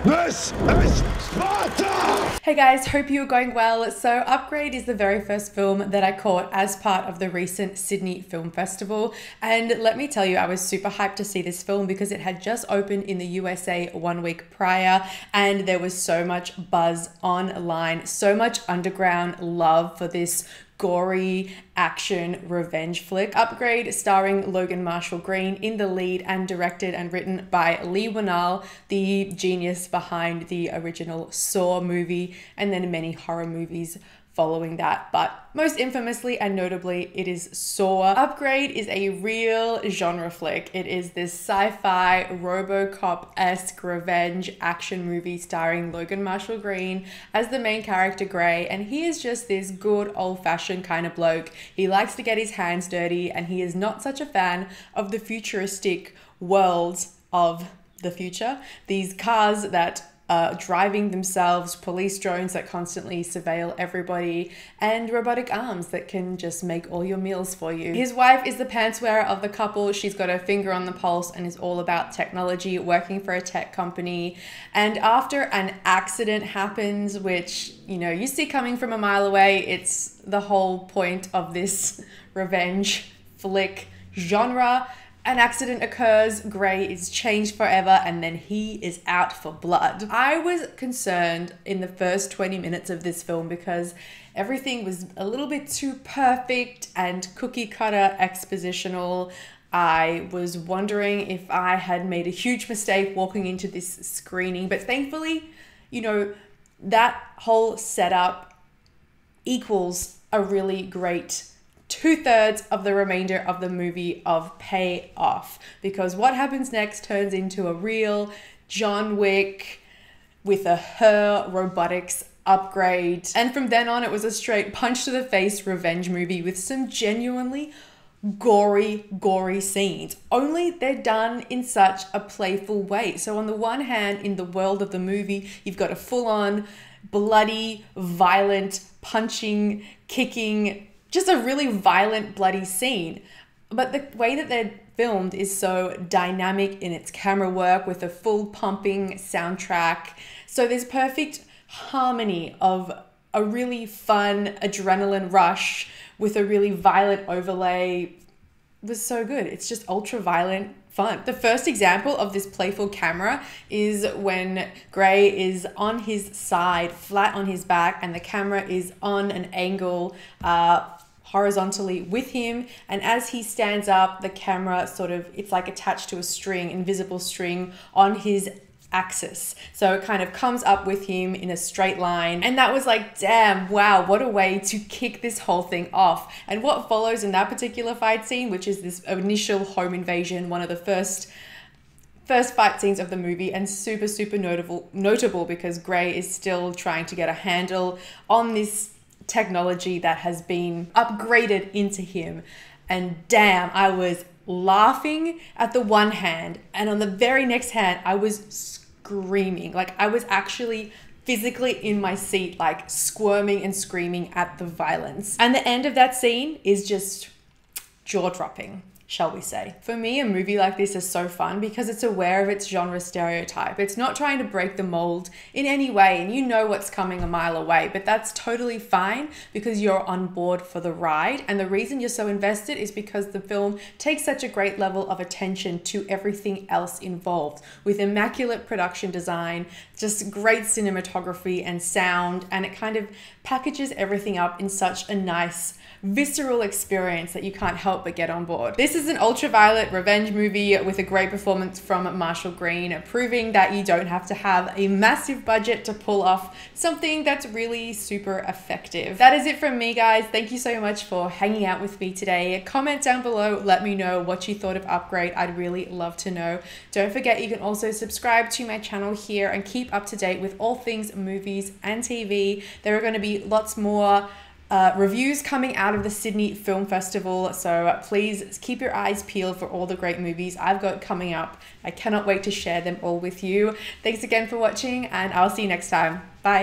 This is Sparta! Hey guys, hope you're going well. So Upgrade is the very first film that I caught as part of the recent Sydney Film Festival. And let me tell you, I was super hyped to see this film because it had just opened in the USA 1 week prior, and there was so much buzz online, so much underground love for this gory action revenge flick. Upgrade, starring Logan Marshall-Green in the lead and directed and written by Leigh Whannell, the genius behind the original Saw movie and then many horror movies following that, but most infamously and notably it is Saw. Upgrade is a real genre flick. It is this sci-fi RoboCop-esque revenge action movie starring Logan Marshall-Green as the main character Gray, and he is just this good old-fashioned kind of bloke. He likes to get his hands dirty and he is not such a fan of the futuristic worlds of the future. These cars that driving themselves, police drones that constantly surveil everybody, and robotic arms that can just make all your meals for you. His wife is the pants wearer of the couple. She's got her finger on the pulse and is all about technology, working for a tech company. And after an accident happens, which, you know, you see coming from a mile away, it's the whole point of this revenge flick genre. An accident occurs, Gray is changed forever, and then he is out for blood. I was concerned in the first 20 minutes of this film because everything was a little bit too perfect and cookie cutter expositional. I was wondering if I had made a huge mistake walking into this screening, but thankfully, you know, that whole setup equals a really great 2/3 of the remainder of the movie of payoff, because what happens next turns into a real John Wick with a her robotics upgrade. And from then on, it was a straight punch to the face revenge movie with some genuinely gory scenes, only they're done in such a playful way. So on the one hand, in the world of the movie, you've got a full-on bloody, violent, punching, kicking, just a really violent, bloody scene. But the way that they're filmed is so dynamic in its camera work with a full pumping soundtrack. So there's perfect harmony of a really fun adrenaline rush with a really violent overlay. It was so good. It's just ultra violent fun. The first example of this playful camera is when Gray is on his side, flat on his back, and the camera is on an angle horizontally with him, and as he stands up, the camera sort of, it's like attached to a string, invisible string on his axis, so it kind of comes up with him in a straight line. And that was like, damn, wow, what a way to kick this whole thing off. And what follows in that particular fight scene, which is this initial home invasion, one of the first fight scenes of the movie, and super notable because Gray is still trying to get a handle on this technology that has been upgraded into him. And damn, I was laughing at the one hand, and on the very next hand I was screaming. Like, I was actually physically in my seat, like squirming and screaming at the violence. And the end of that scene is just jaw-dropping, shall we say. For me, a movie like this is so fun because it's aware of its genre stereotype. It's not trying to break the mold in any way, and you know what's coming a mile away, but that's totally fine because you're on board for the ride. And the reason you're so invested is because the film takes such a great level of attention to everything else involved, with immaculate production design, just great cinematography and sound, and it kind of packages everything up in such a nice, visceral experience that you can't help but get on board. This is an ultraviolet revenge movie with a great performance from Marshall-Green, proving that you don't have to have a massive budget to pull off something that's really super effective. That is it from me, guys. Thank you so much for hanging out with me today. Comment down below, let me know what you thought of Upgrade. I'd really love to know. Don't forget, you can also subscribe to my channel here and keep up to date with all things movies and TV. There are going to be lots more reviews coming out of the Sydney Film Festival, so please keep your eyes peeled for all the great movies I've got coming up. I cannot wait to share them all with you. Thanks again for watching, and I'll see you next time. Bye.